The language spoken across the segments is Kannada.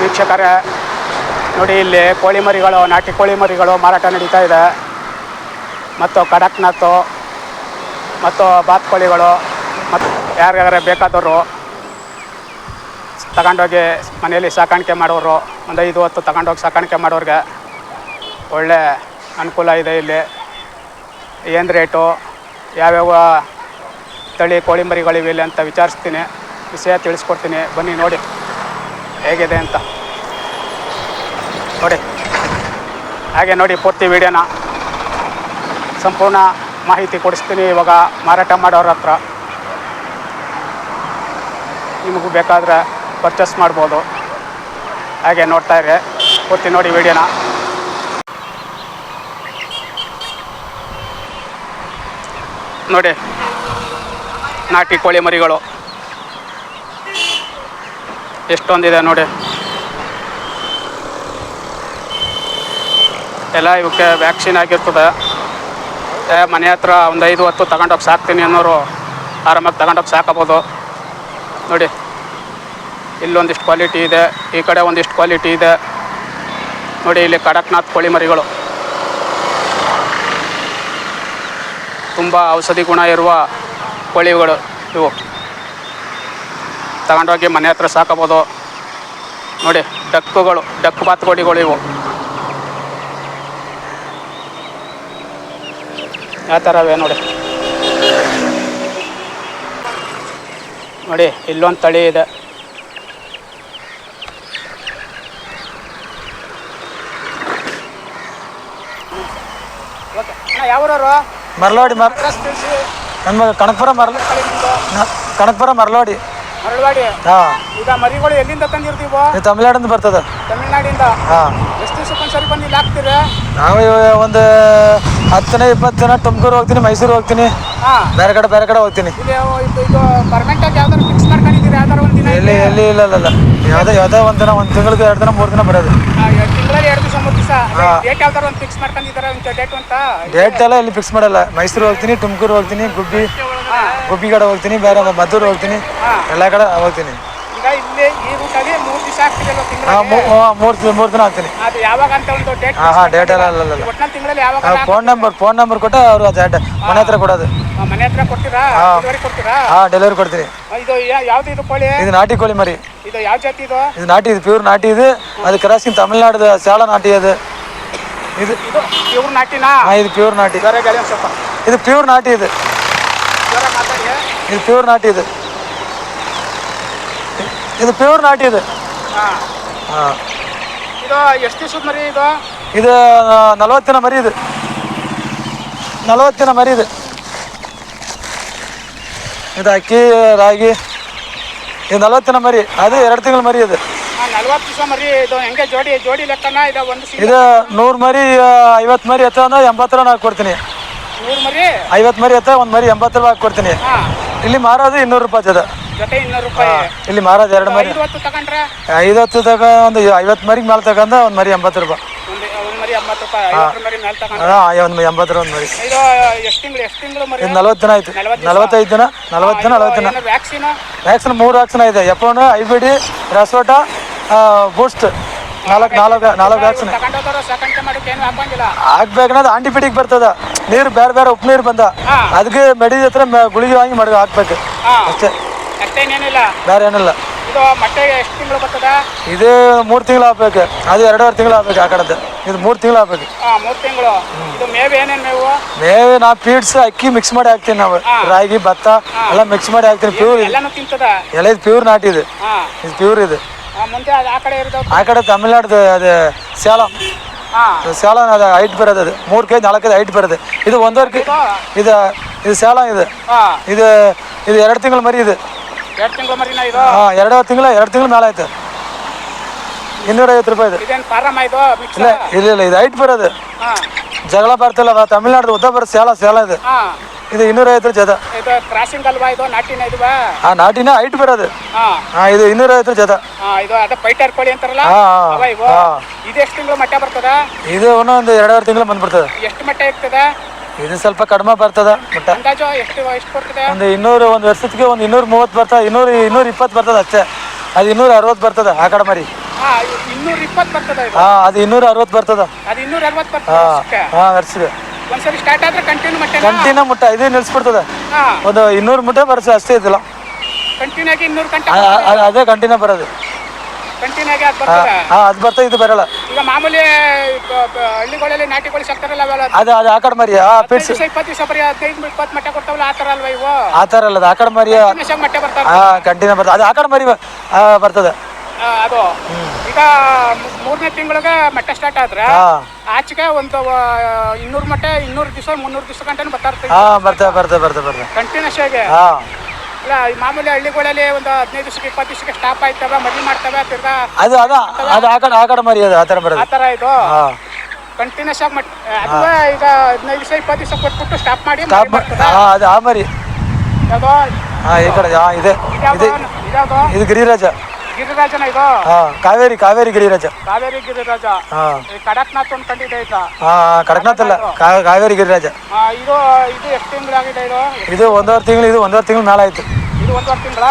ವೀಕ್ಷಕರೇ ನೋಡಿ, ಇಲ್ಲಿ ಕೋಳಿ ಮರಿಗಳು, ನಾಟಿ ಕೋಳಿ ಮರಿಗಳು ಮಾರಾಟ ನಡೀತಾ ಇದೆ. ಮತ್ತು ಕಡಕ್ನಾಥು ಮತ್ತು ಬಾತ್ಕೋಳಿಗಳು ಮತ್ತು ಯಾರ್ಯಾರು ಬೇಕಾದವರು ತಗೊಂಡೋಗಿ ಮನೆಯಲ್ಲಿ ಸಾಕಾಣಿಕೆ ಮಾಡೋರು, ಒಂದು 5 ಹೊತ್ತು ತಗೊಂಡೋಗಿ ಸಾಕಾಣಿಕೆ ಮಾಡೋರಿಗೆ ಒಳ್ಳೆ ಅನುಕೂಲ ಇದೆ. ಇಲ್ಲಿ ಏನು ರೇಟು, ಯಾವ್ಯಾವ ತಳಿ ಕೋಳಿ ಮರಿಗಳಿವೆ ಇಲ್ಲಿ ಅಂತ ವಿಚಾರಿಸ್ತೀನಿ, ವಿಷಯ ತಿಳಿಸ್ಕೊಡ್ತೀನಿ. ಬನ್ನಿ ನೋಡಿ ಹೇಗಿದೆ ಅಂತ ನೋಡಿ. ಹಾಗೆ ನೋಡಿ ಪೂರ್ತಿ ವಿಡಿಯೋನ ಸಂಪೂರ್ಣ ಮಾಹಿತಿ ಕೊಡಿಸ್ತೀನಿ. ಇವಾಗ ಮಾರಾಟ ಮಾಡೋರ ಹತ್ರ ನಿಮಗೂ ಬೇಕಾದರೆ ಪರ್ಚೇಸ್ ಮಾಡ್ಬೋದು. ಹಾಗೆ ನೋಡ್ತಾ ಇರಿ, ಪೂರ್ತಿ ನೋಡಿ ವಿಡಿಯೋನ. ನೋಡಿ ನಾಟಿ ಕೋಳಿ ಮರಿಗಳು ಎಷ್ಟೊಂದಿದೆ ನೋಡಿ. ಎಲ್ಲ ಇವಕ್ಕೆ ವ್ಯಾಕ್ಸಿನ್ ಆಗಿರ್ತದೆ. ಮನೆ ಹತ್ರ ಒಂದು 5 ಹೊತ್ತು ತಗೊಂಡೋಗಿ ಸಾಕ್ತೀನಿ ಅನ್ನೋರು ಆರಾಮಾಗಿ ತಗೊಂಡೋಗಿ ಸಾಕಬೋದು. ನೋಡಿ, ಇಲ್ಲೊಂದಿಷ್ಟು ಕ್ವಾಲಿಟಿ ಇದೆ, ಈ ಕಡೆ ಒಂದಿಷ್ಟು ಕ್ವಾಲಿಟಿ ಇದೆ ನೋಡಿ. ಇಲ್ಲಿ ಕಡಕ್ನಾಥ್ ಕೋಳಿ ಮರಿಗಳು ತುಂಬ ಔಷಧಿ ಗುಣ ಇರುವ ಕೋಳಿಗಳು ಇವು. ತಗೊಂಡೋಗಿ ಮನೆ ಹತ್ರ ಸಾಕಬೋದು. ನೋಡಿ ಡಕ್ಕುಗಳು, ಡಕ್ ಬಾತ್ಕೋಳಿಗಳು ಇವು ಯಾವ ಥರ ಇವೆ ನೋಡಿ. ನೋಡಿ ಇಲ್ಲೊಂದು ತಳಿ ಇದೆ. ಯಾವೂರವರು? ಮರಳವಾಡಿ. ನಮ್ಮ ಕನಕಪುರ ಕನಕಪುರ ಮರಳವಾಡಿ. ಹಾಂ. ಈಗ ಮರಿಗಳು ಎಲ್ಲಿಂದ ತಂದಿರ್ತೀವೋ? ತಮಿಳ್ನಾಡಿಂದ ಬರ್ತದೆ. ತಮಿಳ್ನಾಡಿಂದ? ಹಾಂ. ಎಷ್ಟು ದಿವಸಕ್ಕೊಂದ್ಸರಿ ಬಂದು ಇಲ್ಲಿ ಹಾಕ್ತೀರಾ? ನಾವು ಒಂದು 10 ದಿನ 20 ದಿನ ತುಮಕೂರು ಹೋಗ್ತೀನಿ, ಮೈಸೂರು ಹೋಗ್ತೀನಿ, ಬೇರೆ ಕಡೆ ಹೋಗ್ತೀನಿ. ಇದು ಪರ್ಮನೆಂಟಾಗಿ ಯಾವ್ದಾರು ಫಿಕ್ಸ್ ಮಾಡ್ಕೊಂಡಿದ್ದೀರಾ? ಯಾವ್ದಾರು ಒಂದು ದಿನ? ಇಲ್ಲ ಯಾವುದೋ ಒಂದು ದಿನ, 1 ತಿಂಗಳಿಗೆ 2 ದಿನ 3 ದಿನ ಬರೋದು. ತಿಂಗಳಲ್ಲಿ 2 ದಿವಸ 3 ದಿವಸ ಡೇಟ್ ಯಾವ್ದಾರು ಒಂದು ಫಿಕ್ಸ್ ಮಾಡ್ಕೊಂಡಿದ್ದೀರಾ? ಡೇಟ್ ಅಂತ ಡೇಟ್ ಎಲ್ಲ ಇಲ್ಲಿ ಫಿಕ್ಸ್ ಮಾಡಲ್ಲ. ಮೈಸೂರು ಹೋಗ್ತೀನಿ, ತುಮಕೂರು ಹೋಗ್ತೀನಿ, ಗುಬ್ಬಿ ಕಡೆ ಹೋಗ್ತೀನಿ, ಬೇರೆ ಮದ್ದೂರು ಹೋಗ್ತೀನಿ, ಎಲ್ಲ ಕಡೆ ಹೋಗ್ತೀನಿ. ಈಗ ಇಲ್ಲಿ ಈ ರೂಟಲ್ಲಿ 3 ದಿವಸ ಆಗ್ತಿದೆಯಲ್ಲ ತಿಂಗಳು? 3 ದಿನ ಆಗ್ತೀನಿ. ಅದು ಯಾವಾಗ ಅಂತ ಒಂದು ಡೇಟ್? ಡೇಟ್ ಎಲ್ಲ ಅಲ್ಲ. ಒಟ್ಟಿನಲ್ಲಿ ತಿಂಗಳಲ್ಲಿ ಯಾವಾಗ? ಫೋನ್ ನಂಬರ್ ಕೊಟ್ಟು ಅವರು ಅದು ಮನೆ ಹತ್ರ ಕೊಡೋದು. ಮನೆ ಹತ್ರ ಕೊಡ್ತೀರಾ? ಡೆಲಿವರಿ ಕೊಡ್ತೀರಾ? ಡೆಲಿವರಿ ಕೊಡ್ತೀನಿ. ಇದು ಯಾವ್ದು ಇದು ಕೋಳಿ? ಇದು ನಾಟಿ ಕೋಳಿ ಮರಿ. ಇದು ಯಾವ ಜಾತಿ ಇದು? ಇದು ನಾಟಿ, ಇದು ಪ್ಯೂರ್ ನಾಟಿ. ಇದು ಅದು ಕ್ರಾಸಿಂಗ್ ತಮಿಳ್ನಾಡು ಸೇಳ ನಾಟಿ. ಅದು ಇದು ಪ್ಯೂರ್ ನಾಟಿನಾ? ಇದು ಪ್ಯೂರ್ ನಾಟಿ. ಸ್ವಲ್ಪ ಇದು ಪ್ಯೂರ್ ನಾಟಿ. ಇದು ಪ್ಯೂರ್ ನಾಟಿ. ಇದು ಪ್ಯೂರ್ ನಾಟಿ. ಇದು ಇದು ಎಷ್ಟು ದಿವಸದ ಮರಿ ಇದು? ಇದು 40 ದಿನ ಮರಿ. ಇದು 40 ದಿನ ಮರಿ. ಇದು ಅಕ್ಕಿ ರಾಗಿ. ಇದು 40 ದಿನ ಮರಿ. ಅದು 2 ತಿಂಗಳ ಮರಿ. ಇದು 40 ದಿವಸ ಮರಿ. ಇದು ಹೆಂಗೆ ಜೋಡಿ ಲೆಕ್ಕನ? ಇದು 100 ಮರಿ 50 ಮರಿ ಎತ್ತ ಅಂದ್ರೆ 80 ರೂಪಾಯಿ ಹಾಕ್ಕೊಡ್ತೀನಿ. 100 ಮರಿ 50 ಮರಿ ಎತ್ತ ಒಂದು ಮರಿ 80 ರೂಪಾಯಿ ಹಾಕ್ಕೊಡ್ತೀನಿ. ಇಲ್ಲಿ ಮಾರೋದು 200 ರೂಪಾಯಿ ಜೊತೆ. 200 ರೂಪಾಯಿ. ಇಲ್ಲಿ ಮಾರೋದು 2 ಮರಿ 5 ಹೊತ್ತು ತಗೊಂಡ್ರೆ 5 ಹೊತ್ತು ಒಂದು 50 ಮರಿಗೆ ಮೇಲೆ ತಗೊಂಡ ಒಂದು ಮರಿ 80 ರೂಪಾಯಿ. ಒಂದು ಮರಿ 80 ರೂಪಾಯಿ. 50 ಮರಿ ಮೇಲೆ ತಗೊಂಡ್ರೆ ಒಂದು 80 ರೂಪಾಯಿ ಒಂದು ಮರಿ. ಇದು ಎಷ್ಟು ತಿಂಗಳು ಮರಿ? ಇದು 40 ದಿನ ಆಯ್ತು. 45 ದಿನ 40 ದಿನ. ವ್ಯಾಕ್ಸಿನ್ 3 ವ್ಯಾಕ್ಸಿನ್ ಇದೆ. ಎಫ್1, ಐಬಿಡಿ, ರಸೋಟ, ಬೂಸ್ಟ್. 4 ವ್ಯಾಕ್ಸಿನ್ ಹಾಕ್ಬೇಕನ್ನೋದು. ಆಂಟಿಬಯೋಟಿಕ್ ಬರ್ತದ. ನೀರು ಬೇರೆ ಉಪ್ಪು ನೀರು ಬಂದ ಅದಕ್ಕೆ ಮೆಡಿ ಹತ್ರ ಗುಳಿಗೆ ವಾಂಗಿ ಮಾಡಿ ಹಾಕ್ಬೇಕು ಅಷ್ಟೇ. ಬೇರೆ ಏನಿಲ್ಲ. ಇದು ಮೊಟ್ಟೆ ಎಷ್ಟು ತಿಂಗಳು ಬರ್ತದ? ಇದು 3 ತಿಂಗಳು ಹಾಕ್ಬೇಕು. ಅದು 2.5 ತಿಂಗಳು ಹಾಕ್ಬೇಕು. ಆ ಕಡೆದು ಇದು 3 ತಿಂಗಳು ಹಾಕ್ಬೇಕು. 3 ತಿಂಗಳು. ಇದು ಮೇವು ಏನೇನು ಮೇವು? ಮೇವು ನಾವು ಫೀಡ್ಸ್ ಅಕ್ಕಿ ಮಿಕ್ಸ್ ಮಾಡಿ ಹಾಕ್ತೀನಿ. ನಾವು ರಾಗಿ ಭತ್ತ ಎಲ್ಲ ಮಿಕ್ಸ್ ಮಾಡಿ ಹಾಕ್ತೀನಿ. ಪ್ಯೂರ್ ಎಲ್ಲ ಇದು ಪ್ಯೂರ್ ನಾಟಿ. ಇದು ಪ್ಯೂರ್. ಇದು ಆ ಕಡೆ ತಮಿಳ್ನಾಡು ಅದು ಸೇಲಂ. ಸೇಲಂ ಅದು ಹೈಟ್ ಬರೋದು. ಅದು 3 ಕೆಜಿ 4 ಕೆಜಿ ಹೈಟ್ ಬರೋದು. ಇದು 1.5 ಕೆಜಿ. ಇದು ಸೇಲಂ. ಇದು 2 ತಿಂಗಳು ಮರಿ. ಇದು 2 ತಿಂಗಳು ಮರಿನಾ? ಇದು 2 ತಿಂಗಳು ಮೇಲೆ ಆಯ್ತು. 250 ರೂಪಾಯಿ. ಇದು ಇಲ್ಲ ಇದು ಹೈಟ್ ಬರೋದು. ಜಗಳ ಬರ್ತಿಲ್ಲ. ತಮಿಳ್ನಾಡು ಉದ್ದ ಬರೋದು ಸೇಲ. ಇದು 250 ಜೊತೆ. ಕ್ರಾಸಿಂಗ್ ಅಲ್ವಾ ಇದು? ನಾಟಿನ ಇದು? ನಾಟಿನ ಹೈಟ್ ಬರೋದು. ಇದು 250 ಜೊತೆ. ಇದು ಅದ ಫೈಟರ್ ಕೋಳಿ ಅಂತಾರಲ್ಲ? ಇದು ಎಷ್ಟು ತಿಂಗಳು ಮೊಟ್ಟೆ ಬರ್ತದ? ಇದು ಒಂದು 2.5 ತಿಂಗಳು ಬಂದ್ಬಿಡ್ತದೆ. ಎಷ್ಟು ಮೊಟ್ಟೆ ಇರ್ತದೆ? ಇದು ಸ್ವಲ್ಪ ಕಡಿಮೆ ಬರ್ತದ. ಅಂದಾಜು ಎಷ್ಟು ಬರ್ತದೆ? ಒಂದು ವರ್ಷಕ್ಕೆ 230 ಬರ್ತದೆ. 220 ಬರ್ತದೆ ಅಷ್ಟೇ. ಅದು 260 ಬರ್ತದ ಆ ಕಡೆ ಮರಿ. 220 ಬರ್ತದ ಇದು. ಅದು 260 ಬರ್ತದ. ಅದು 260 ಬರ್ತದ ವರ್ಷಕ್ಕೆ. ವರ್ಷಕ್ಕೆ ಒಂದ್ಸರಿ ಸ್ಟಾರ್ಟ್ ಆದ್ರೆ ಕಂಟಿನ್ಯೂ ಮುಟ್ಟ ಇದು ನಿಲ್ಸ್ಬಿಡ್ತದ. ಒಂದು 200 ಮುಟ್ಟ ವರ್ಷ ಅಷ್ಟೇ ಇದಿಲ್ಲ. ಕಂಟಿನ್ಯೂ ಆಗಿ 200 ಗಂಟೆ ಅದೇ ಕಂಟಿನ್ಯೂ ಬರೋದು. ಕಂಟಿನ್ಯೂ ಆಗಿ ಅದು ಬರ್ತದ. ಅದು ಬರ್ತದೆ, ಇದು ಬರಲ್ಲ. ಈಗ ಮಾಮೂಲಿ ಹಳ್ಳಿಗಳಲ್ಲಿ ನಾಟಿಗಳು ಸಾಕ್ತಾರಲ್ಲ ಅವೆಲ್ಲ ಅದು ಆ ಕಡೆ ಮರಿ. 20 ದಿವಸ ಬರೀ 15-20 ಮಟ್ಟ ಕೊಡ್ತಾವಲ್ಲ ಆ ಥರ ಅಲ್ವಾ ಇವು? ಆ ಥರ ಅಲ್ಲ, ಅದು ಆ ಕಡೆ ಮರಿ ಮಟ್ಟ ಬರ್ತಾವ. ಕಂಟಿನ್ಯೂ ಬರ್ತದೆ. ಅದು ಆ ಕಡೆ ಮರಿ ಬರ್ತದೆ. ಅದು ಈಗ 3ನೇ ತಿಂಗಳಿಗೆ ಮಟ್ಟ ಸ್ಟಾರ್ಟ್ ಆದ್ರೆ ಆಚೆಗೆ ಒಂದು 200 ಮಟ್ಟ 200 ದಿವಸ 300 ದಿವಸ ಗಂಟೆ ಬರ್ತದೆ ಕಂಟಿನ್ಯೂಸ್ ಆಗಿ. ಇಲ್ಲ ಮಾಮೂಲಿ ಹಳ್ಳಿಗಳಲ್ಲಿ ಒಂದು 15 ದಿವಸಕ್ಕೆ 20 ದಿವಸಕ್ಕೆ ಸ್ಟಾಪ್ ಆಯ್ತವೆ, ಮದುವೆ ಮಾಡ್ತವೆ, ತಿರ್ಗಾ ಅದು ಆ ಕಡೆ ಮರಿ. ಅದು ಆ ಥರ ಬರೋದು. ಆ ಥರ ಇದು ಕಂಟಿನ್ಯೂಸ್ ಆಗಿ ಅದು ಈಗ 15 ದಿವಸ 20 ದಿವಸ ಕೊಟ್ಬಿಟ್ಟು ಸ್ಟಾಪ್ ಮಾಡಿ ಅದು ಆ ಮರಿ. ಯಾವುದು ಈ ಕಡೆ ಇದೆ. ಇದು ಗಿರಿರಾಜ. ಗಿರಿರಾಜನ ಇದು. ಕಾವೇರಿ ಗಿರಿರಾಜ. ಕಾವೇರಿ ಗಿರಿರಾಜ. ಕಡಕ್ನಾಥ್ ಒಂದು ಕಂಡಿದೆ ಈಗ. ಕಡಕ್ನಾಥ್ ಅಲ್ಲ, ಕಾವೇರಿ ಗಿರಿರಾಜ. ಇದು ಎಷ್ಟು ತಿಂಗಳಾಗಿದೆ ಇದು? ಇದು 1.5 ತಿಂಗಳು. ಇದು 1.5 ತಿಂಗಳು ಮೇಲೆ ಆಯ್ತು. ಇದು 1.5 ತಿಂಗಳ.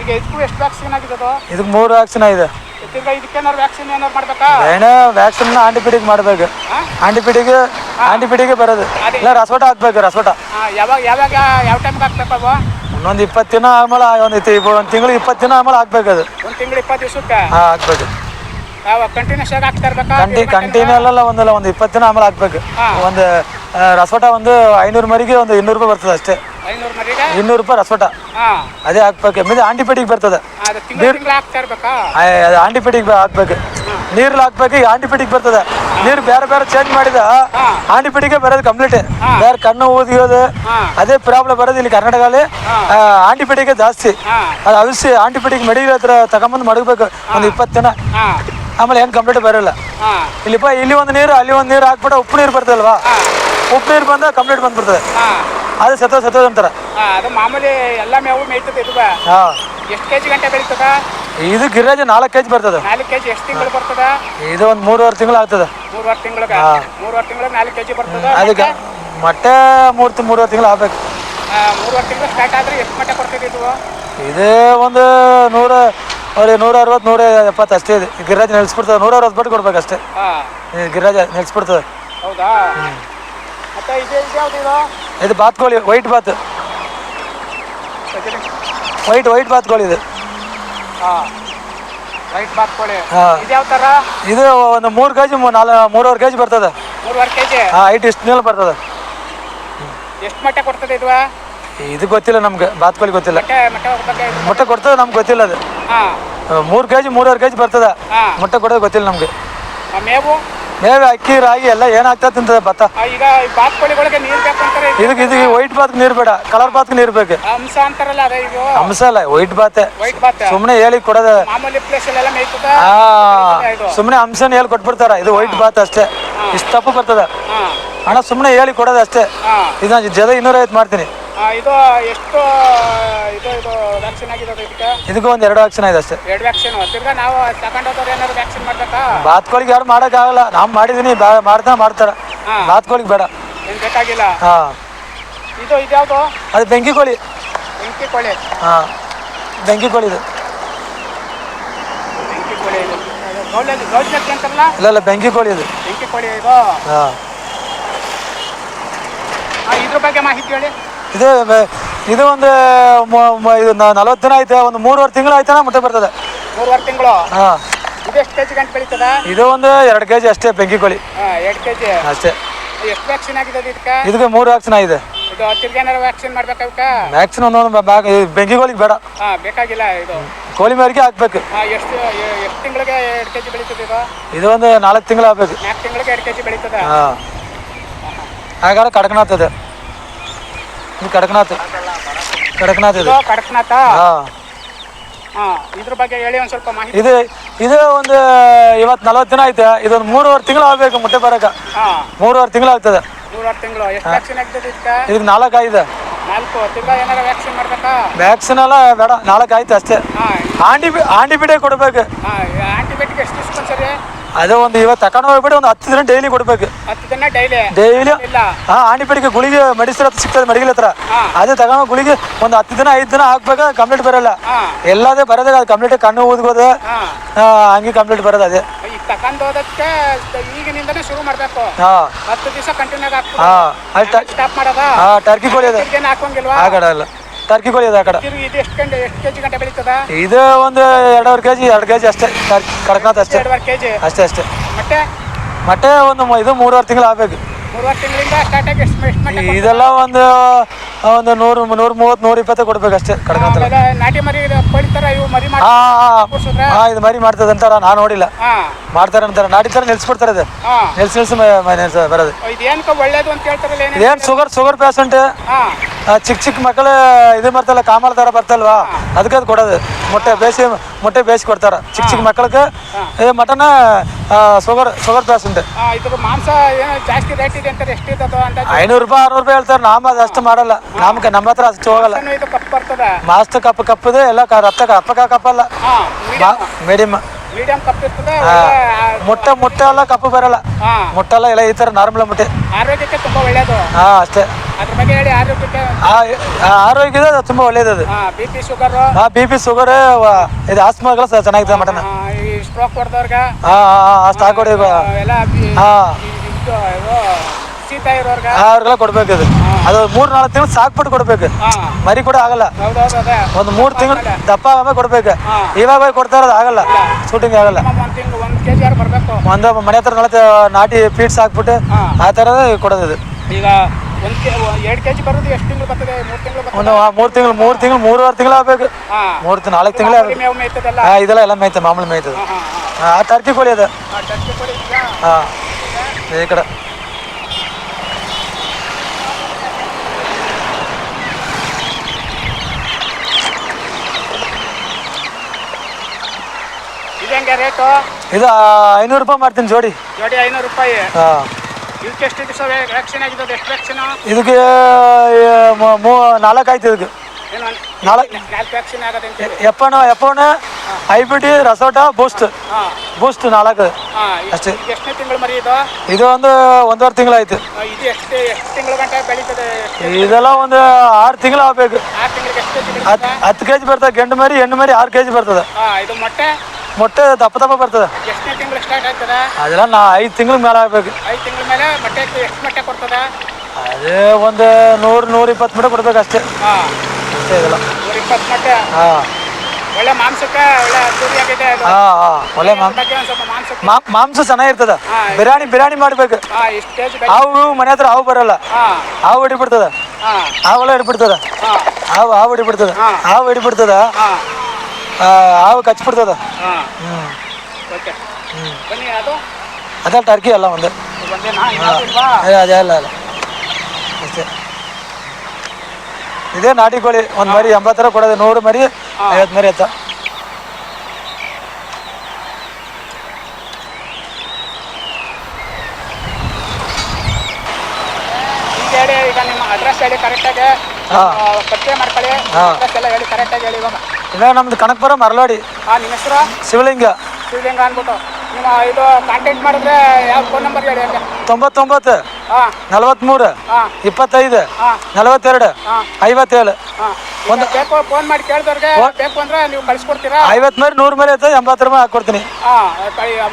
ಈಗ ಇದಕ್ಕೂ ಎಷ್ಟು ವ್ಯಾಕ್ಸಿನ್ ಆಗಿದೆ? ಇದಕ್ಕೆ 3 ವ್ಯಾಕ್ಸಿನ್ ಆಗಿದೆ. ಇದಕ್ಕೇನಾರು ವ್ಯಾಕ್ಸಿನ್ ಏನಾರು ಮಾಡ್ಬೇಕಾ? ವ್ಯಾಕ್ಸಿನ್ ಆಂಟಿಬಯೋಟಿಕ್ ಮಾಡ್ಬೇಕು. ಆಂಟಿಬಯೋಟಿಕ್ ಬರೋದು. ಇಲ್ಲ ರಸೋಟ ಹಾಕ್ಬೇಕು. ರಸೋಟ ಯಾವ ಟೈಮ್ಗೆ ಹಾಕ್ಬೇಕು ಅವ? ಒಂದೊಂದು 20 ದಿನ ಆಮೇಲೆ ಒಂದು ತಿಂಗಳು 20 ದಿನ ಆಮೇಲೆ ಹಾಕ್ಬೇಕು. ಅದು 1 ತಿಂಗಳು 20 ದಿವಸಕ್ಕೆ ಹಾಕ್ಬೇಕು. ಕಂಟಿನ್ಯೂಸ್ ಆಗಿ ಹಾಕ್ತಾ ಇರ್ಬೇಕಾ? ಕಂಟಿನ್ಯೂ ಅಲ್ಲ, ಒಂದು 20 ದಿನ ಆಮೇಲೆ ಹಾಕ್ಬೇಕು. ಒಂದು ರಸೋಟ ಒಂದು 500 ಮರಿಗೆ ಒಂದು 200 ರೂಪಾಯಿ ಬರ್ತದೆ ಅಷ್ಟೇ. 500 ಮರಿಗೆ 200 ರೂಪಾಯಿ ರಸೋಟ. ಅದೇ ಹಾಕ್ಬೇಕು. ಮೇಲೆ ಆಂಟಿಬಯೋಟಿಕ್ ಬರ್ತದೆ. ಅದು ಆಂಟಿಬಯೋಟಿಕ್ ಹಾಕ್ಬೇಕು. ನೀರಲ್ಲಿ ಹಾಕ್ಬೇಕು. ಈಗ ಆಂಟಿಬಯೋಟಿಕ್ ಬರ್ತದೆ. ನೀರು ಬೇರೆ ಚೇಂಜ್ ಮಾಡಿದ ಆಂಟಿಬಯೋಟಿಕ್ ಬರೋದು ಕಂಪ್ಲೀಟ್. ಬೇರೆ ಕಣ್ಣು ಊದಿಯೋದು ಅದೇ ಪ್ರಾಬ್ಲಮ್ ಬರೋದು ಇಲ್ಲಿ ಕರ್ನಾಟಕದಲ್ಲಿ. ಆಂಟಿಬಯೋಟಿಕ್ ಜಾಸ್ತಿ. ಅದು ಔಷಧಿ ಆಂಟಿಬಯೋಟಿಕ್ ಮೆಡಿಕಲ್ ಹತ್ರ ತಗೊಂಬಂದು ಮಡಗಬೇಕು ಒಂದು 20 ದಿನ. ಆಮೇಲೆ ಏನು ಕಂಪ್ಲೀಟ್ ಬರೋಲ್ಲ. ಇಲ್ಲಿ ಒಂದು ನೀರು ಅಲ್ಲಿ ಒಂದು ನೀರು ಹಾಕ್ಬಿಟ್ಟು ಉಪ್ಪು ನೀರು ಬರ್ತದಲ್ವಾ? ಉಪ್ಪು ನೀರು ಬಂದ ಕಂಪ್ಲೀಟ್ ಬಂದ್ಬಿಡ್ತದೆ. ಅದು ಸತ್ತೋದ್ ಅಂತಾರ. ಅದು ಮಾಮೂಲಿ ಎಲ್ಲ ಮೇವು ಮೇಯ್ತದೆ. ಇದು ಎಷ್ಟು ಕೆಜಿ ಗಂಟೆ ಬೆಳೀತದ? ಇದು ಗಿರಿರಾಜ 4 ಕೆಜಿ ಬರ್ತದೆ. 4 ಕೆಜಿ ಎಷ್ಟು ತಿಂಗಳು ಬರ್ತದ? ಇದು ಒಂದು 3.5 ತಿಂಗಳು ಆಗ್ತದೆ. 3.5 ತಿಂಗಳಿಗೆ 4 ಕೆಜಿ ಬರ್ತದೆ. ಅದಕ್ಕೆ ಮೊಟ್ಟೆ 3.5 ತಿಂಗಳು ಆಗ್ಬೇಕು. 3.5 ತಿಂಗಳು ಸ್ಟಾರ್ಟ್ ಆದ್ರೆ ಎಷ್ಟು ಮೊಟ್ಟೆ ಕೊಡ್ತದೆ ಇದು? ಇದು ಒಂದು 160 170 ಅಷ್ಟೇ ಇದೆ. ಗಿರಿರಾಜ ನಿಲ್ಸ್ಬಿಡ್ತದೆ. 160 ಬಟ್ಟು ಕೊಡ್ಬೇಕು ಅಷ್ಟೇ. ಗಿರಿರಾಜ ನಿಲ್ಸ್ಬಿಡ್ತದೆ. ಹೌದಾ? ಮತ್ತೆ ಇದು ಬಾತ್ಕೋಳಿ, ವೈಟ್ ಬಾತ್. ವೈಟ್ ಬಾತ್ಕೋಳಿ ಇದು. ವೈಟ್ ಬಾತ್ಕೋಳಿ ಇದು ಯಾವ ಥರ? ಇದು ಒಂದು 3 ಕೆಜಿ 3.5 ಕೆಜಿ ಬರ್ತದೆ. 3.5 ಕೆಜಿ ಹೈಟ್ ಇಷ್ಟು ನೀಳು ಬರ್ತದೆ. ಎಷ್ಟು ಮೊಟ್ಟೆ ಕೊಡ್ತದೆ ಇದು? ಇದು ಗೊತ್ತಿಲ್ಲ ನಮ್ಗೆ. ಬಾತ್ಕೋಳಿ ಗೊತ್ತಿಲ್ಲ. ಮೊಟ್ಟೆ ಕೊಡ್ತದೆ, ನಮ್ಗೆ ಗೊತ್ತಿಲ್ಲ. ಅದು 3 ಕೆಜಿ 3.5 ಕೆಜಿ ಬರ್ತದೆ. ಮೊಟ್ಟೆ ಕೊಡೋದು ಗೊತ್ತಿಲ್ಲ ನಮ್ಗೆ. ಮೇವು ಅಕ್ಕಿ ರಾಗಿ ಎಲ್ಲ ಏನಾಗ್ತದೆ ತಿಂತದೆ. ಭತ್ತ. ಈಗ ಬಾತ್ಕೋಳಿಗಳಿಗೆ ನೀರು ಬೇಕು ಅಂತಾರೆ. ಇದಕ್ಕೆ ವೈಟ್ ಬಾತ್ ನೀರು ಬೇಡ, ಕಲರ್ ಬಾತ್ ನೀರು ಬೇಕು. ಅಂಶ ಅಂತಾರಲ್ಲ ಅದೇ ಇದು? ಅಂಶ ಅಲ್ಲ, ವೈಟ್ ಬಾತ್. ಸುಮ್ಮನೆ ಹೇಳಿ ಕೊಡೋದು. ಮಾಮೂಲಿ ಪ್ಲೇಸ್ ಎಲ್ಲ ಮೇಯ್ತದ. ಸುಮ್ಮನೆ ಅಂಶನ ಹೇಳಿ ಕೊಟ್ಬಿಡ್ತಾರ. ಇದು ವೈಟ್ ಬಾತ್ ಅಷ್ಟೇ. ಇಷ್ಟು ತಪ್ಪು ಬರ್ತದ ಹಣ. ಸುಮ್ಮನೆ ಹೇಳಿ ಕೊಡೋದು ಅಷ್ಟೇ. ಇದು ನಾನು ಜದ 250 ಮಾಡ್ತೀನಿ. ಇದು ಎಷ್ಟು ಇದು ವ್ಯಾಕ್ಸಿನ್ ಆಗಿದೆ ಇದಕ್ಕೆ? ಇದಕ್ಕೆ ಒಂದು 2 ವ್ಯಾಕ್ಸಿನ್ ಆಗಿದೆ ಅಷ್ಟೇ. 2 ವ್ಯಾಕ್ಸಿನ್. ತಿರ್ಗಾ ನಾವು ತಗೊಂಡೋದವ್ರು ಏನಾದ್ರು ವ್ಯಾಕ್ಸಿನ್ ಮಾಡ್ಬೇಕಾ? ಬಾತ್ಕೋಳಿಗೆ ಯಾರು ಮಾಡೋಕ್ಕಾಗಲ್ಲ. ನಾವು ಮಾಡಿದೀನಿ, ಮಾಡ್ತಾರ. ಬಾತ್ಕೋಳಿಗೆ ಬೇಡ, ಏನು ಬೇಕಾಗಿಲ್ಲ. ಇದು ಯಾವುದು? ಅದು ಬೆಂಕಿ ಕೋಳಿ. ಬೆಂಕಿ ಕೋಳಿ ಇದು. ಇಲ್ಲ ಬೆಂಕಿ ಕೋಳಿ ಇದು. ಇದ್ರ ಬಗ್ಗೆ ಮಾಹಿತಿ ಹೇಳಿ. ಇದು ಒಂದು 40 ದಿನ ಆಯ್ತು. ಒಂದು 3.5 ತಿಂಗಳು ಆಯ್ತಾನ ಮೊಟ್ಟೆ ಬರ್ತದೆ. 3.5 ತಿಂಗಳು. ಇದು ಎಷ್ಟು ಕೆಜಿ ಗಂಟೆ ಬೆಳೀತದ? ಇದು ಒಂದು 2 ಕೆಜಿ ಅಷ್ಟೇ. ಬೆಂಕಿ ಕೋಳಿ 2 ಕೆಜಿ ಅಷ್ಟೇ. ಎಷ್ಟು ವ್ಯಾಕ್ಸಿನ್ ಆಗಿದೆ ಇದಕ್ಕೆ? 3 ವ್ಯಾಕ್ಸಿನ್ ಆಗಿದೆ. ಇದು ತಿರ್ಗಿ ಏನಾರು ವ್ಯಾಕ್ಸಿನ್ ಮಾಡ್ಬೇಕಾ? ವ್ಯಾಕ್ಸಿನ್ ಒಂದೊಂದು ಬೆಂಕಿ ಕೋಳಿಗೆ ಬೇಡ. ಬೇಕಾಗಿಲ್ಲ. ಇದು ಕೋಳಿ ಮಾರಿಗೆ ಹಾಕ್ಬೇಕು. ಎಷ್ಟು ತಿಂಗಳಿಗೆ 2 ಕೆಜಿ ಬೆಳೀತದೆ ಇದು? ಇದು ಒಂದು 4 ತಿಂಗಳು ಆಗ್ಬೇಕು. 4 ತಿಂಗಳಿಗೆ 2 ಕೆಜಿ ಬೆಳೀತದ. ಹಾಗಾದ್ರೆ ಕಡಕ್ನಾಥ್ ಇದೆ. ಇದು ಕಡಕ್ನಾಥ್ ಇದು. ಕಡಕ್ನಾಥ. ಇದ್ರ ಬಗ್ಗೆ ಹೇಳಿ ಒಂದು ಸ್ವಲ್ಪ ಮಾಹಿತಿ. ಇದು ಒಂದು ಇವತ್ತು 40 ದಿನ ಆಯ್ತು. ಇದೊಂದು 3.5 ತಿಂಗಳು ಆಗ್ಬೇಕು ಮೊಟ್ಟೆ ಬರಕ. 3.5 ತಿಂಗಳು ಆಗ್ತದೆ. 3.5 ತಿಂಗಳು. ಎಷ್ಟು ವ್ಯಾಕ್ಸಿನ್ ಆಗಿದೆ ಇದಕ್ಕೆ? ಇದಕ್ಕೆ 4 ಆಗಿದೆ. 4. ತಿರ್ಗಾ ಏನಾರ ವ್ಯಾಕ್ಸಿನ್ ಮಾಡ್ಬೇಕಾ? ವ್ಯಾಕ್ಸಿನ್ ಎಲ್ಲ ಬೇಡ, 4 ಆಯ್ತು ಅಷ್ಟೇ. ಆಂಟಿಬಯೋಟಿಕ್ ಕೊಡ್ಬೇಕು. ಆಂಟಿಬಯೋಟಿಕ್ ಎಷ್ಟು ಸರಿ? ಅದೇ ಒಂದು ಇವತ್ತು ತಗೊಂಡು ಹೋಗ್ಬಿಟ್ಟು ಒಂದು 10 ದಿನ ಡೈಲಿ ಕೊಡ್ಬೇಕು. 10 ದಿನ ಡೈಲಿ ಆಣಿಪಡಿಗೆ ಗುಳಿಗೆ ಮೆಡಿಸಿನ್ ಹತ್ರ ಸಿಗ್ತದೆ ಮೆಡಿಕಲ್ ಹತ್ರ. ಅದೇ ತಗೊಂಡು ಗುಳಿಗೆ ಒಂದು 10 ದಿನ 5 ದಿನ ಹಾಕ್ಬೇಕು, ಕಂಪ್ಲೀಟ್ ಬರಲ್ಲ. ಎಲ್ಲದೇ ಬರೋದೇ ಅದು ಕಂಪ್ಲೀಟ್ ಕಣ್ಣು ಊದ್ಕೋದು ಹಂಗೆ ಕಂಪ್ಲೀಟ್ ಬರೋದು. ಅದೇ ತಗೊಂಡೋದಕ್ಕೆ ಈಗಿನಿಂದನೇ ಶುರು ಮಾಡಬೇಕು. 10 ದಿವಸ ಕಂಟಿನ್ಯೂ ಸ್ಟಾಪ್ ಮಾಡೋದ. ಟರ್ಕಿ ಕೋಳಿ ಅದು ಹಾಕೋಂಗಿಲ್ವಾ? ಆ ಕಡೆ ಅಲ್ಲ, ಟರ್ಕಿ ಕೋಳಿ ಅದು ಆ ಕಡೆ. ಇದು ಎಷ್ಟು ಕೆಜಿ ಗಂಟೆ ಬೆಳೀತದ? ಇದು ಒಂದು 2.5 ಕೆಜಿ 2 ಕೆಜಿ ಅಷ್ಟೇ ಕಡ್ಕನಾಥ ಅಷ್ಟೇ. 2.5 ಕೆಜಿ ಅಷ್ಟೇ. ಮೊಟ್ಟೆ ಒಂದು ಇದು 3.5 ತಿಂಗಳು ಆಗ್ಬೇಕು. 3.5 ತಿಂಗಳಿಂದ ಸ್ಟಾರ್ಟ್ ಆಗಿ ಎಷ್ಟು ಇದೆಲ್ಲ ಒಂದು 100 130 120 ಕೊಡ್ಬೇಕು ಅಷ್ಟೇ ಕಡ್ಕನಾಥ. ನಾಟಿ ಮರಿ ಕೋಳಿ ತರ ಇವು ಮರಿ ಇದು ಮರಿ ಮಾಡ್ತದೆ ಅಂತಾರ, ನಾನು ನೋಡಿಲ್ಲ. ಮಾಡ್ತಾರೆ ಅಂತಾರೆ, ನಾಟಿ ತರ ನಿಲ್ಸ್ಬಿಡ್ತಾರೆ. ಅದು ನಿಲ್ಸಿ ಬರೋದು. ಒಳ್ಳೇದು ಅಂತ ಹೇಳ್ತಾರಲ್ಲ, ಏನ್ ಶುಗರ್ ಪೇಷಂಟ್ ಚಿಕ್ಕ ಮಕ್ಕಳು ಇದು ಬರ್ತಲ್ಲ, ಕಾಮಾಲ ತರ ಬರ್ತಲ್ವಾ, ಅದಕ್ಕೆ ಅದು ಕೊಡೋದು. ಮೊಟ್ಟೆ ಬೇಯಿಸಿ ಕೊಡ್ತಾರ ಚಿಕ್ಕ ಮಕ್ಕಳಿಗೆ. Mutton sugar patient. ಮಾಂಸ ಜಾಸ್ತಿ ರೇಟ್ ಇದೆ ಅಂತಾರೆ, ಎಷ್ಟು ಇದ್ದದು? 500 ರೂಪಾಯಿ 600 ರೂಪಾಯಿ ಹೇಳ್ತಾರೆ. ನಾವು ಅದಷ್ಟು ಮಾಡಲ್ಲ, ನಮ್ಮ ಹತ್ರ ಅಷ್ಟು ಹೋಗಲ್ಲ. ಮಾಸ್ತ್ ಕಪ್ಪದೆ ಎಲ್ಲ ರಕ್ತ ಕಪ್ಪಲ್ಲ, ಮೀಡಿಯಂ ಕಪ್ ಇರ್ತದೆ. ಮೊಟ್ಟೆ ಎಲ್ಲ ಕಪ್ಪು ಬರಲ್ಲ, ಮೊಟ್ಟೆ ಎಲ್ಲ ಈ ತರ ನಾರ್ಮಲ್ ಮೊಟ್ಟೆ. ಆರೋಗ್ಯಕ್ಕೆ ತುಂಬಾ ಒಳ್ಳೇದು. ಅಷ್ಟೇ. ಅದ್ರ ಬಗ್ಗೆ ಹೇಳಿ. ಆರೋಗ್ಯಕ್ಕೆ ಆರೋಗ್ಯದ ತುಂಬಾ ಒಳ್ಳೇದು. BP ಶುಗರ್ ಇದು ಆಸ್ಮಾಗಳು ಚೆನ್ನಾಗಿದೆ ಮಟನ್. ಸ್ಟ್ರೋಕ್ ಹೊಡೆದವ್ರಿಗೆ ಅಷ್ಟು ಹಾಕೊಡಿ. ಶೀತ ಇರೋರ್ಗೆ ಅವ್ರಿಗೆಲ್ಲ ಕೊಡ್ಬೇಕು. ಅದು 3-4 ತಿಂಗಳು ಸಾಕ್ಬಿಟ್ಟು ಕೊಡ್ಬೇಕು. ಮರಿ ಕೂಡ ಆಗಲ್ಲ. ಒಂದು 3 ತಿಂಗಳು ದಪ್ಪ ಕೊಡ್ಬೇಕು. ಇವಾಗ ಕೊಡ್ತಾರ ಆಗಲ್ಲ, ಶೂಟಿಂಗ್ ಆಗಲ್ಲ. 1 ಕೆಜಿ ಬರ್ಬೇಕು. ಒಂದು ಮನೆ ಹತ್ರ ನಾಟಿ ಫೀಡ್ಸ್ ಹಾಕ್ಬಿಟ್ಟು ಆ ತರ ಕೊಡೋದು. ಈಗ 2 ಕೆಜಿ ಬರೋದು ಎಷ್ಟು ತಿಂಗಳು ಬರ್ತದೆ? 3 ತಿಂಗಳು. 3 ತಿಂಗಳು 3.5 ತಿಂಗಳು ಆಗ್ಬೇಕು. 4 ತಿಂಗಳು ಇದೆಲ್ಲ ಎಲ್ಲ ಮೇಯ್ತದೆ, ಮಾಮೂಲಿ ಮೇಯ್ತದೆ. ಟರ್ಕಿ ಕೋಳಿ ಅದು. ಈ ಕಡೆ ರೇಟು ಇದು 500 ರೂಪಾಯಿ ಮಾಡ್ತೀನಿ ಜೋಡಿ 500 ರೂಪಾಯಿ. ಇದಕ್ಕೆ ಎಷ್ಟು ದಿವಸ ವ್ಯಾಕ್ಸಿನ್ ಆಗಿದೆ? ಎಷ್ಟು ವ್ಯಾಕ್ಸಿನ್? ಇದಕ್ಕೆ 4 ಆಯ್ತು. ಇದಕ್ಕೆ 4 ವ್ಯಾಕ್ಸಿನ್ ಆಗೋದಂತೆ. ಎಪ್ಪೋಣ ಐಬಿಟಿ ರಸೋಟ ಬೂಸ್ಟ್ 4 ಅಷ್ಟೇ. ಎಷ್ಟನೇ ತಿಂಗಳು ಮರಿ ಇದು? ಇದು ಒಂದು 1.5 ತಿಂಗಳು ಆಯ್ತು. ಇದು ಎಷ್ಟು ತಿಂಗಳು ಗಂಟೆ ಬೆಳೀತದೆ? ಇದೆಲ್ಲ ಒಂದು 6 ತಿಂಗಳು ಆಗ್ಬೇಕು. 6 ತಿಂಗಳಿಗೆ ಎಷ್ಟು ಕೆಜಿ? 10 ಕೆಜಿ ಬರ್ತದೆ. ಗಂಡು ಮರಿ ಹೆಣ್ಣು ಮರಿ 6 ಕೆಜಿ ಬರ್ತದೆ. ಇದು ಮೊಟ್ಟೆ ದಪ್ಪ ಬರ್ತದೆ. ಎಷ್ಟನೇ ತಿಂಗಳು ಸ್ಟಾರ್ಟ್ ಆಗ್ತದೆ? ಅದೆಲ್ಲ 5 ತಿಂಗಳ ಮೇಲೆ ಆಗ್ಬೇಕು. 5 ತಿಂಗಳ ಮೇಲೆ ಮೊಟ್ಟೆ ಎಷ್ಟು ಮೊಟ್ಟೆ ಕೊಡ್ತದೆ? ಅದೇ ಒಂದು 100-120 ಮೊಟ್ಟೆ ಕೊಡ್ಬೇಕು ಅಷ್ಟೇ. ಅಷ್ಟೇ ಇದೆಲ್ಲ 120 ಮೊಟ್ಟೆ. ಒಳ್ಳೆ ಮಾಂಸಕ್ಕೆ ಒಳ್ಳೆ ಅದ್ದೂರಿಯಾಗಿದೆ. ಒಳ್ಳೆ ಮಾಂಸ ಚೆನ್ನಾಗಿರ್ತದ. ಬಿರಿಯಾನಿ ಮಾಡ್ಬೇಕು. ಹಾವು ಮನೆ ಹತ್ರ ಹಾವು ಬರಲ್ಲ, ಹಾವು ಹಿಡಿಬಿಡ್ತದ. ಹಾವೆಲ್ಲ ಹಿಡಿಬಿಡ್ತದ. ಹಾವು ಹಿಡಿಬಿಡ್ತದ. ಹಾವು ಕಚ್ಬಿಡ್ತದ. ಅದೇ ಟರ್ಕಿ ಅಲ್ಲ ಒಂದು ಅದೇ ಅಲ್ಲ ಅಷ್ಟೇ. ಇದೇ ನಾಟಿ ಕೋಳಿ. ಒಂದು ಮರಿ 80 ಕೊಡೋದು. 100 ಮರಿ 50 ಮರಿ ಎತ್ತ. ಈಗ ನಿಮ್ಮ ಅಡ್ರೆಸ್ ಹೇಳಿ ಕರೆಕ್ಟಾಗಿ, ಪರಿಚಯ ಮಾಡ್ಕೊಳ್ಳಿ. ಅಡ್ರೆಸ್ ಎಲ್ಲ ಹೇಳಿ ಕರೆಕ್ಟಾಗಿ ಹೇಳಿ. ಇಲ್ಲ, ನಮ್ದು ಕನಕಪುರ ಮರಳವಾಡಿ. ನಿಮ್ಮ ಹೆಸರು? ಶಿವಲಿಂಗ ಅಂದ್ಬಿಟ್ಟು ನಿಮ್ಮ ಇದು ಕಾಂಟ್ಯಾಕ್ಟ್ ಮಾಡಿದ್ರೆ ಯಾವ ಫೋನ್ ನಂಬರ್ ಹೇಳಿ? 99 43 25 42 57. ಒಂದು ಫೋನ್ ಮಾಡಿ ಕೇಳಿದವ್ರಿಗೆ ಬೇಕು ಅಂದ್ರೆ ನೀವು ಕಳಿಸ್ಕೊಡ್ತೀರಾ? 50 ಮರಿ 100 ಮರಿ ಐತೆ 80 ರೂಪಾಯಿ ಹಾಕೊಡ್ತೀನಿ.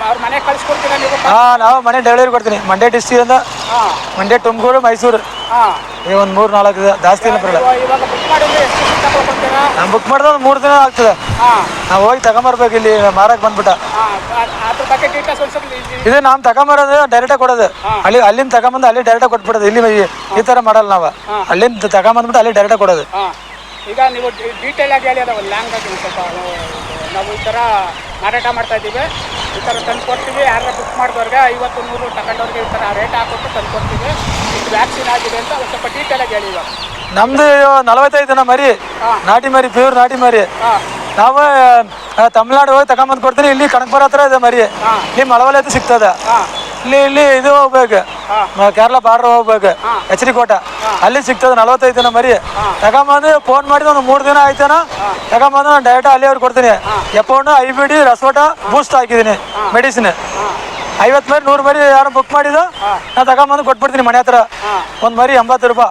ಅವ್ರ ಮನೆ ಕಳಿಸ್ಕೊಡ್ತೀರಾ ನೀವು? ನಾವು ಮನೆ ಡೆಲಿವರಿ ಕೊಡ್ತೀನಿ. ಮಂಡ್ಯ ಡಿಸ್ಟ್ರಿಕ್ಟಿಂದ ಮಂಡ್ಯ, ತುಮಕೂರು, ಮೈಸೂರು. ಈ ಒಂದು 3-4 ಜಾಸ್ತಿ ಇಲ್ಲ ಬರಲ್ಲ. ನಾನು ಬುಕ್ ಮಾಡಿದ್ರೆ ಒಂದು 3 ದಿನ ಆಗ್ತದೆ. ನಾವು ಹೋಗಿ ತಗೊಂಬರ್ಬೇಕು. ಇಲ್ಲಿ ಮಾರಕ್ಕೆ ಬಂದ್ಬಿಟ್ಟ. ಇದು ನಾವು ತಗೊಂಬರೋದು ಡೈರೆಕ್ಟಾಗಿ ಕೊಡೋದು. ಅಲ್ಲಿಂದ ತಗೊಂಬಂದು ಅಲ್ಲಿ ಡೈರೆಕ್ಟಾಗಿ ಕೊಟ್ಬಿಡೋದು. ಇಲ್ಲಿ ಈ ಥರ ಮಾಡಲ್ಲ ನಾವು. ಅಲ್ಲಿಂದ ತಗೊಂಬಂದ್ಬಿಟ್ಟು ಅಲ್ಲಿ ಡೈರೆಕ್ಟಾಗಿ ಕೊಡೋದು. ಈಗ ನೀವು ಡೀಟೇಲ್ ಆಗಿ ಹೇಳಿ. ಅದು ಲ್ಯಾಂಗ್ವೇಜ್ ಸ್ವಲ್ಪ ನಾವು ಈ ಥರ ಮಾರಾಟ ಮಾಡ್ತಾ ಇದ್ದೀವಿ, ಈ ಥರ ತಂದು ಕೊಡ್ತೀವಿ. ಯಾರು ಬುಕ್ ಮಾಡಿದವ್ರಿಗೆ 50-100 ತಗೊಂಡವ್ರಿಗೆ ಈ ಥರ ರೇಟ್ ಹಾಕ್ಬಿಟ್ಟು ತಂದು ಕೊಡ್ತೀವಿ. ಇದು ವ್ಯಾಕ್ಸಿನ್ ಆಗಿದೆ ಅಂತ ಸ್ವಲ್ಪ ಡೀಟೇಲಾಗಿ ಹೇಳಿ. ಇವಾಗ ನಮ್ದು 45 ದಿನ ಮರಿ, ನಾಟಿ ಮರಿ, ಪ್ಯೂರ್ ನಾಟಿ ಮರಿ. ನಾವು ತಮಿಳ್ನಾಡು ಹೋಗಿ ತಗೊಂಬಂದು ಕೊಡ್ತೀನಿ. ಇಲ್ಲಿ ಕನಕಪುರ ಹತ್ರ ಇದೆ ಮರಿ. ಇಲ್ಲಿ ಮಳವಳ್ಳಿ ಹತ್ರ ಸಿಗ್ತದೆ. ಇಲ್ಲಿ ಇದು ಹೋಗ್ಬೇಕು, ಕೇರಳ ಬಾರ್ಡರ್ ಹೋಗ್ಬೇಕು, HD ಕೋಟ, ಅಲ್ಲಿ ಸಿಗ್ತದೆ. 45 ದಿನ ಮರಿ ತಗೊಂಬಂದು ಫೋನ್ ಮಾಡಿದ ಒಂದು 3 ದಿನ ಆಯ್ತಾನ ತಗೊಂಬಂದು ನಾನು ಡೈರೆಕ್ಟ್ ಅಲ್ಲಿ ಅವ್ರಿಗೆ ಕೊಡ್ತೀನಿ. ಎಪ್ಪೌಂಡು IBD ರಸೋಟ ಬೂಸ್ಟ್ ಹಾಕಿದ್ದೀನಿ ಮೆಡಿಸಿನ್. 50 ಮರಿ 100 ಮರಿ ಯಾರು ಬುಕ್ ಮಾಡಿದ್ದು ನಾನು ತಗೊಂಬಂದು ಕೊಟ್ಬಿಡ್ತೀನಿ ಮನೆ ಹತ್ರ. ಒಂದು ಮರಿ 80 ರೂಪಾಯಿ,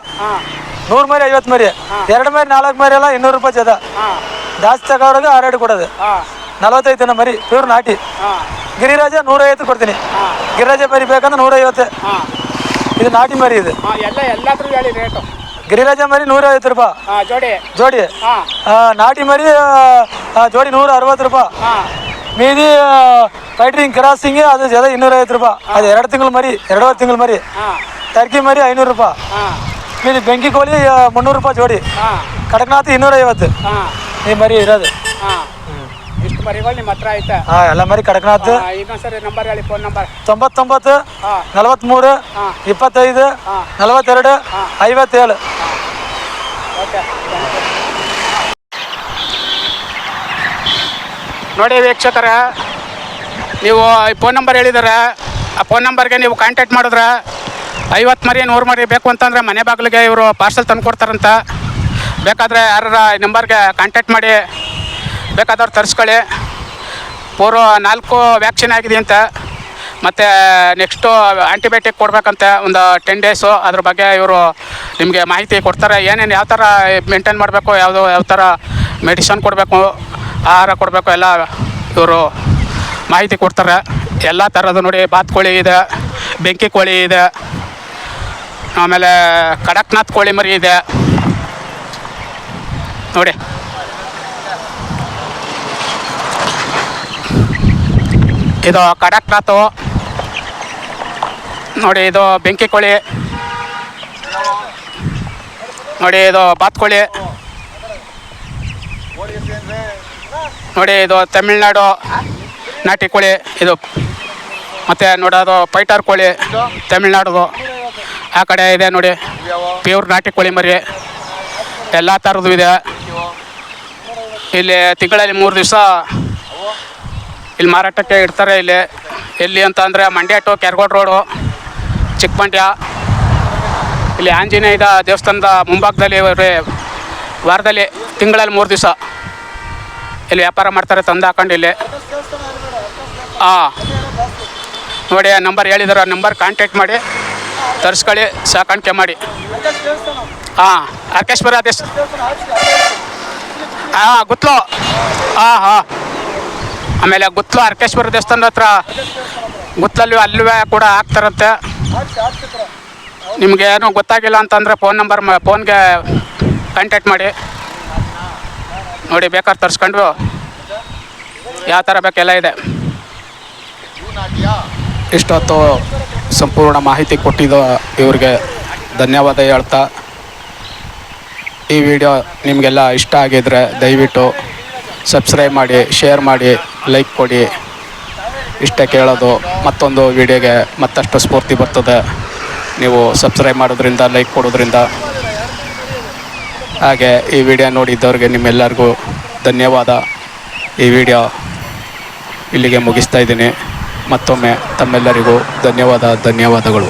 100 ಮರಿ 50 ಮರಿ, 2 ಮರಿ 4 ಮರಿ ಎಲ್ಲ 200 ರೂಪಾಯಿ ಜದ. ಜಾಸ್ತಿ ತಗೋರಿಗೆ 6 ಕೊಡೋದು. 45 ದಿನ ಮರಿ ಪ್ಯೂರ್ ನಾಟಿ. ಗಿರಿರಾಜ 150 ಕೊಡ್ತೀನಿ. ಗಿರಿರಾಜ ಮರಿ ಬೇಕಂದ್ರೆ 150. ಇದು ನಾಟಿ ಮರಿ. ಇದು ಗಿರಿರಾಜ ಮರಿ 150 ರೂಪಾಯಿ ಜೋಡಿ. ನಾಟಿ ಮರಿ ಜೋಡಿ 160 ರೂಪಾಯಿ. ಮೀದಿ ಫೈಟ್ರಿಂಗ್ ಕ್ರಾಸಿಂಗ್ ಅದು ಜದ 250 ರೂಪಾಯಿ. ಅದು 2 ತಿಂಗಳು ಮರಿ, 2.5 ತಿಂಗಳು ಮರಿ. ಟರ್ಕಿ ಮರಿ 500 ರೂಪಾಯಿ. ಮೀದಿ ಬೆಂಕಿ ಕೋಳಿ 300 ರೂಪಾಯಿ ಜೋಡಿ. ಕಡಕ್ನಾಥ್ 250 ಈ ಮರಿ ಇರೋದು. ಇಷ್ಟು ಮರಿಗಳು ನಿಮ್ಮ ಹತ್ರ ಐತೆ? ಎಲ್ಲ ಮರಿ ಕಡಕ್ನಾಥ್. ಇನ್ನೊಂದ್ಸರಿ ನಂಬರ್ ಹೇಳಿ, ಫೋನ್ ನಂಬರ್. 99 43 25 42 57. ಓಕೆ. ನೋಡಿ ವೀಕ್ಷಕರೇ, ನೀವು ಫೋನ್ ನಂಬರ್ ಹೇಳಿದರೆ ಆ ಫೋನ್ ನಂಬರ್ಗೆ ನೀವು ಕಾಂಟ್ಯಾಕ್ಟ್ ಮಾಡಿದ್ರೆ 50 ಮರಿ 100 ಮರಿ ಬೇಕು ಅಂತಂದರೆ ಮನೆ ಬಾಗಿಲಿಗೆ ಇವರು ಪಾರ್ಸೆಲ್ ತಂದು ಕೊಡ್ತಾರಂತ. ಬೇಕಾದರೆ ಯಾರ ನಂಬರ್ಗೆ ಕಾಂಟ್ಯಾಕ್ಟ್ ಮಾಡಿ ಬೇಕಾದವ್ರು ತರಿಸ್ಕೊಳ್ಳಿ. ಪೂರ್ವ 4 ವ್ಯಾಕ್ಸಿನ್ ಆಗಿದೆ ಅಂತ, ಮತ್ತು ನೆಕ್ಸ್ಟು ಆ್ಯಂಟಿಬಯೋಟಿಕ್ ಕೊಡಬೇಕಂತೆ ಒಂದು 10 ಡೇಸು. ಅದ್ರ ಬಗ್ಗೆ ಇವರು ನಿಮಗೆ ಮಾಹಿತಿ ಕೊಡ್ತಾರೆ. ಏನೇನು ಯಾವ ಥರ ಮೇಂಟೈನ್ ಮಾಡಬೇಕು, ಯಾವ ಥರ ಮೆಡಿಸನ್ ಕೊಡಬೇಕು, ಆಹಾರ ಕೊಡಬೇಕು ಎಲ್ಲ ಇವರು ಮಾಹಿತಿ ಕೊಡ್ತಾರೆ. ಎಲ್ಲ ಥರದ್ದು ನೋಡಿ, ಬಾತುಕೋಳಿ ಇದೆ, ಬೆಂಕಿ ಕೋಳಿ ಇದೆ, ಆಮೇಲೆ ಕಡಕ್ನಾಥ್ ಕೋಳಿ ಮರಿ ಇದೆ ನೋಡಿ. ಇದು ಕಡಕ್ನಾಥು ನೋಡಿ. ಇದು ಬೆಂಕಿ ಕೋಳಿ ನೋಡಿ. ಇದು ಬಾತುಕೋಳಿ ನೋಡಿ. ಇದು ತಮಿಳ್ನಾಡು ನಾಟಿ ಕೋಳಿ ಇದು. ಮತ್ತು ನೋಡೋದು ಪೈಟರ್ ಕೋಳಿ ತಮಿಳ್ನಾಡು ಆ ಕಡೆ ಇದೆ ನೋಡಿ. ಪ್ಯೂರ್ ನಾಟಿ ಕೋಳಿ ಮರಿ ಎಲ್ಲ ಥರದ್ದು ಇದೆ. ಇಲ್ಲಿ ತಿಂಗಳಲ್ಲಿ 3 ದಿವಸ ಇಲ್ಲಿ ಮಾರಾಟಕ್ಕೆ ಇಡ್ತಾರೆ. ಇಲ್ಲಿ ಎಲ್ಲಿ ಅಂತ ಅಂದರೆ ಮಂಡ್ಯ ಟು ಕೆರಗೋಡು ರೋಡು, ಚಿಕ್ಕಮಂಡ್ಯ. ಇಲ್ಲಿ ಆಂಜನೇಯ ದೇವಸ್ಥಾನದ ಮುಂಭಾಗದಲ್ಲಿ ವಾರದಲ್ಲಿ ತಿಂಗಳಲ್ಲಿ 3 ದಿವಸ ಇಲ್ಲಿ ವ್ಯಾಪಾರ ಮಾಡ್ತಾರೆ, ತಂದು ಹಾಕೊಂಡು ಇಲ್ಲಿ. ನೋಡಿ, ಆ ನಂಬರ್ ಹೇಳಿದಾರೆ, ಆ ನಂಬರ್ ಕಾಂಟ್ಯಾಕ್ಟ್ ಮಾಡಿ ತರಿಸ್ಕೊಳ್ಳಿ, ಸಾಕಾಣಿಕೆ ಮಾಡಿ. ಅರ್ಕೇಶ್ವರ ಗುತ್ಲು. ಆಮೇಲೆ ಗುತ್ಲು ಅರ್ಕೇಶ್ವರ ದೇವಸ್ಥಾನದ ಹತ್ರ ಗುತ್ಲಲ್ಲಿ ಅಲ್ಲೂ ಕೂಡ ಹಾಕ್ತಾರಂತೆ. ನಿಮಗೆ ಏನೂ ಗೊತ್ತಾಗಿಲ್ಲ ಅಂತಂದರೆ ಫೋನ್ಗೆ ಕಾಂಟ್ಯಾಕ್ಟ್ ಮಾಡಿ ನೋಡಿ, ಬೇಕಾದ್ರೆ ತರಿಸ್ಕೊಂಡು ಯಾವ ಥರ ಬೇಕೆಲ್ಲ ಇದೆ. ಇಷ್ಟೊತ್ತು ಸಂಪೂರ್ಣ ಮಾಹಿತಿ ಕೊಟ್ಟಿದ್ದು ಇವ್ರಿಗೆ ಧನ್ಯವಾದ ಹೇಳ್ತಾ, ಈ ವಿಡಿಯೋ ನಿಮಗೆಲ್ಲ ಇಷ್ಟ ಆಗಿದ್ರೆ ದಯವಿಟ್ಟು ಸಬ್ಸ್ಕ್ರೈಬ್ ಮಾಡಿ, ಶೇರ್ ಮಾಡಿ, ಲೈಕ್ ಕೊಡಿ. ಇಷ್ಟ ಕೇಳೋದು. ಮತ್ತೊಂದು ವಿಡಿಯೋಗೆ ಮತ್ತಷ್ಟು ಸ್ಫೂರ್ತಿ ಬರ್ತದೆ ನೀವು ಸಬ್ಸ್ಕ್ರೈಬ್ ಮಾಡೋದ್ರಿಂದ, ಲೈಕ್ ಕೊಡೋದ್ರಿಂದ. ಹಾಗೆ ಈ ವಿಡಿಯೋ ನೋಡಿದ್ದವ್ರಿಗೆ ನಿಮ್ಮೆಲ್ಲರಿಗೂ ಧನ್ಯವಾದ. ಈ ವಿಡಿಯೋ ಇಲ್ಲಿಗೆ ಮುಗಿಸ್ತಾ ಇದ್ದೀನಿ. ಮತ್ತೊಮ್ಮೆ ತಮ್ಮೆಲ್ಲರಿಗೂ ಧನ್ಯವಾದಗಳು.